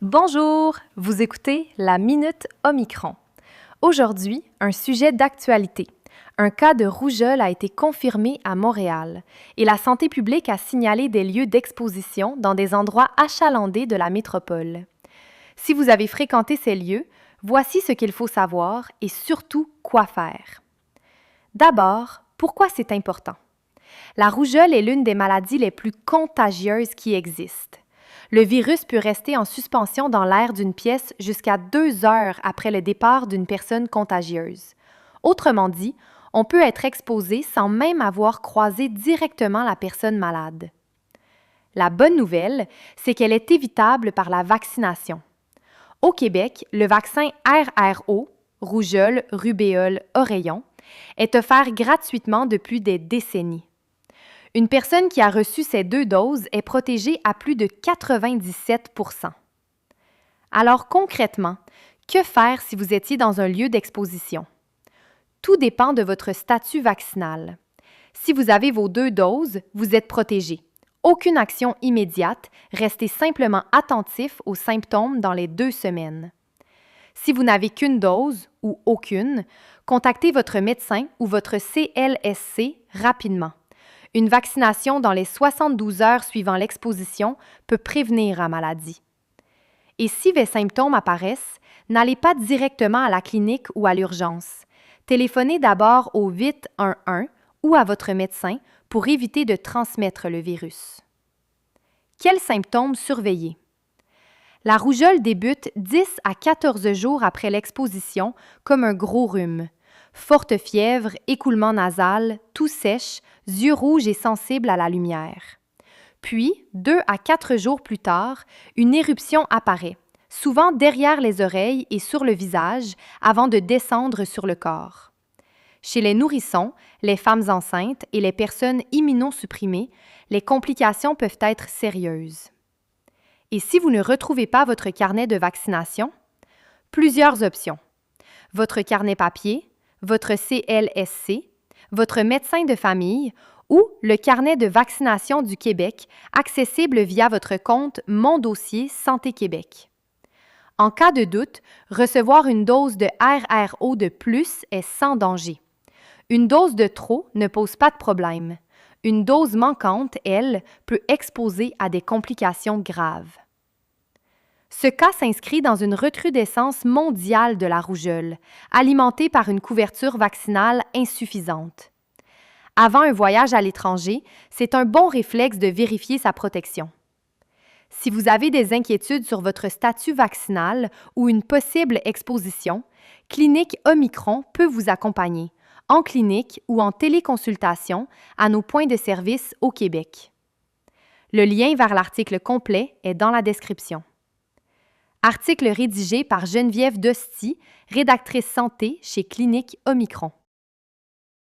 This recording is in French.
Bonjour, vous écoutez la Minute Omicron. Aujourd'hui, un sujet d'actualité. Un cas de rougeole a été confirmé à Montréal et la santé publique a signalé des lieux d'exposition dans des endroits achalandés de la métropole. Si vous avez fréquenté ces lieux, voici ce qu'il faut savoir et surtout quoi faire. D'abord, pourquoi c'est important? La rougeole est l'une des maladies les plus contagieuses qui existent. Le virus peut rester en suspension dans l'air d'une pièce jusqu'à 2 heures après le départ d'une personne contagieuse. Autrement dit, on peut être exposé sans même avoir croisé directement la personne malade. La bonne nouvelle, c'est qu'elle est évitable par la vaccination. Au Québec, le vaccin RRO, rougeole, rubéole, oreillon, est offert gratuitement depuis des décennies. Une personne qui a reçu ces 2 doses est protégée à plus de 97 %. Alors concrètement, que faire si vous étiez dans un lieu d'exposition? Tout dépend de votre statut vaccinal. Si vous avez vos 2 doses, vous êtes protégé. Aucune action immédiate, restez simplement attentif aux symptômes dans les 2 semaines. Si vous n'avez qu'une dose ou aucune, contactez votre médecin ou votre CLSC rapidement. Une vaccination dans les 72 heures suivant l'exposition peut prévenir la maladie. Et si les symptômes apparaissent, n'allez pas directement à la clinique ou à l'urgence. Téléphonez d'abord au 811 ou à votre médecin pour éviter de transmettre le virus. Quels symptômes surveiller? La rougeole débute 10 à 14 jours après l'exposition comme un gros rhume. Forte fièvre, écoulement nasal, toux sèche, yeux rouges et sensibles à la lumière. Puis, 2 à 4 jours plus tard, une éruption apparaît, souvent derrière les oreilles et sur le visage, avant de descendre sur le corps. Chez les nourrissons, les femmes enceintes et les personnes immunosupprimées, les complications peuvent être sérieuses. Et si vous ne retrouvez pas votre carnet de vaccination? Plusieurs options. Votre carnet papier, votre CLSC, votre médecin de famille ou le carnet de vaccination du Québec, accessible via votre compte Mon dossier Santé Québec. En cas de doute, recevoir une dose de RRO de plus est sans danger. Une dose de trop ne pose pas de problème. Une dose manquante, elle, peut exposer à des complications graves. Ce cas s'inscrit dans une recrudescence mondiale de la rougeole, alimentée par une couverture vaccinale insuffisante. Avant un voyage à l'étranger, c'est un bon réflexe de vérifier sa protection. Si vous avez des inquiétudes sur votre statut vaccinal ou une possible exposition, Clinique Omicron peut vous accompagner, en clinique ou en téléconsultation, à nos points de service au Québec. Le lien vers l'article complet est dans la description. Article rédigé par Geneviève Dostie, rédactrice santé chez Clinique Omicron.